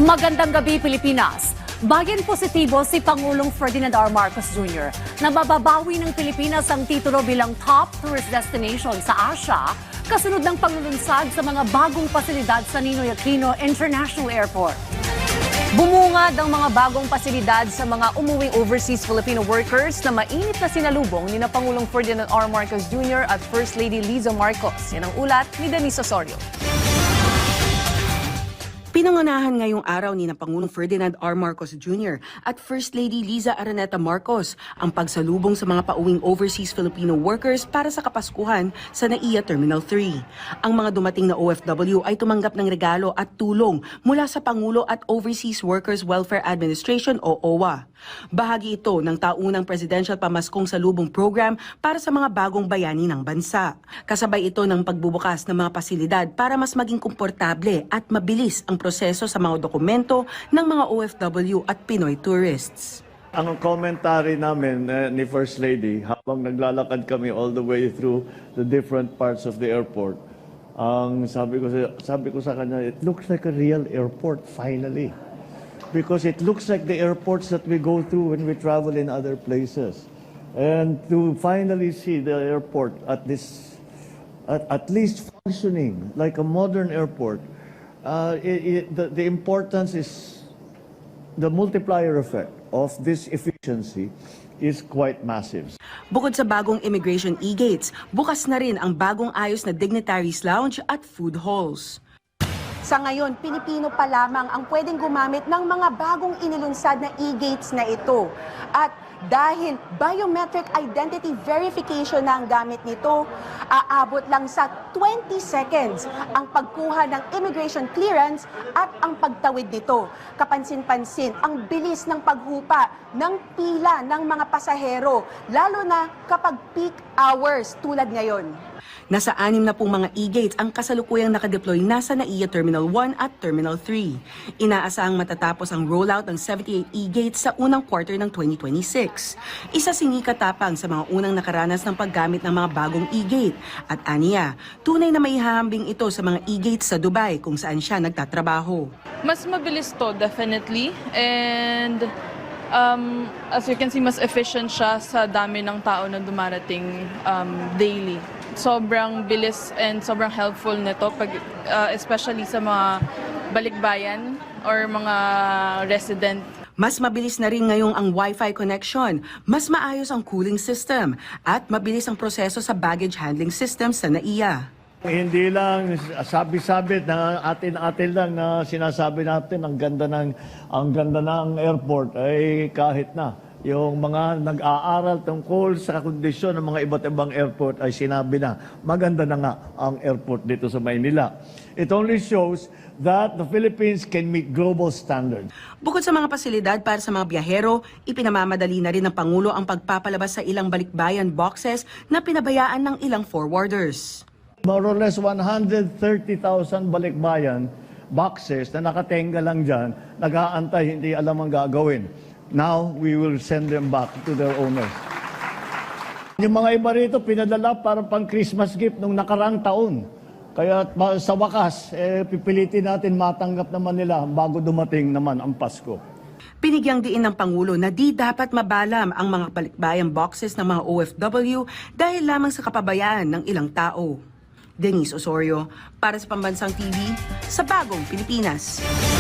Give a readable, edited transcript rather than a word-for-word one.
Magandang gabi, Pilipinas. Bagyan positibo si Pangulong Ferdinand R. Marcos Jr. na mababawi ng Pilipinas ang titulo bilang top tourist destination sa Asia kasunod ng paglulunsad sa mga bagong pasilidad sa Ninoy Aquino International Airport. Bumungad ang mga bagong pasilidad sa mga umuwing overseas Filipino workers na mainit na sinalubong ni na Pangulong Ferdinand R. Marcos Jr. at First Lady Liza Marcos. Yan ang ulat ni Denise Osorio. Pinangunahan ngayong araw ni na Pangulong Ferdinand R. Marcos Jr. at First Lady Liza Araneta Marcos ang pagsalubong sa mga pauwing overseas Filipino workers para sa Kapaskuhan sa NAIA Terminal 3. Ang mga dumating na OFW ay tumanggap ng regalo at tulong mula sa Pangulo at Overseas Workers Welfare Administration o OWA. Bahagi ito ng taunang Presidential Pamaskong Salubong Program para sa mga bagong bayani ng bansa. Kasabay ito ng pagbubukas ng mga pasilidad para mas maging komportable at mabilis ang proseso sa mga dokumento ng mga OFW at Pinoy tourists. Ang commentary namin ni First Lady habang naglalakad kami all the way through the different parts of the airport, ang sabi ko sa kanya, it looks like a real airport finally. Because it looks like the airports that we go through when we travel in other places. And to finally see the airport at least functioning like a modern airport, the importance is the multiplier effect of this efficiency is quite massive. Bukod sa bagong immigration e-gates, bukas na rin ang bagong ayos na dignitaries lounge at food halls. Sa ngayon, Pilipino pa lamang ang pwedeng gumamit ng mga bagong inilunsad na e-gates na ito. At dahil biometric identity verification na ang gamit nito, aabot lang sa 20 seconds ang pagkuha ng immigration clearance at ang pagtawid nito. Kapansin-pansin ang bilis ng paghupa ng pila ng mga pasahero, lalo na kapag peak hours tulad ngayon. Nasa 6 na pong mga e-gates ang kasalukuyang nakadeploy nasa NAIA Terminal 1 at Terminal 3. Inaasahang matatapos ang rollout ng 78 e-gates sa unang quarter ng 2026. Isa sinikatapang sa mga unang nakaranas ng paggamit ng mga bagong e-gate. At aniya, tunay na maihahambing ito sa mga e-gates sa Dubai kung saan siya nagtatrabaho. Mas mabilis to, definitely. And as you can see, mas efficient siya sa dami ng tao na dumarating daily. Sobrang bilis and sobrang helpful nito, especially sa mga balikbayan or mga resident. Mas mabilis na rin ngayong ang Wi-Fi connection, mas maayos ang cooling system, at mabilis ang proseso sa baggage handling system sa NAIA. Hindi lang sabi-sabi na atin-atin lang na sinasabi natin ang ganda ng airport ay kahit na yung mga nag-aaral tungkol sa kondisyon ng mga iba't ibang airport ay sinabi na maganda na nga ang airport dito sa Maynila. It only shows that the Philippines can meet global standards. Bukod sa mga pasilidad para sa mga biyahero, ipinamamadali na rin ng Pangulo ang pagpapalabas sa ilang balikbayan boxes na pinabayaan ng ilang forwarders. More or less 130,000 balikbayan boxes na nakatenga lang dyan, nag-aantay, hindi alam ang gagawin. Now, we will send them back to their owners. Yung mga iba rito, pinadala para pang Christmas gift nung nakaraang taon. Kaya sa wakas, pipilitin natin matanggap naman nila bago dumating naman ang Pasko. Pinigyang diin ng Pangulo na di dapat mabalam ang mga balikbayan boxes ng mga OFW dahil lamang sa kapabayaan ng ilang tao. Denise Osorio, para sa Pambansang TV, sa Bagong Pilipinas.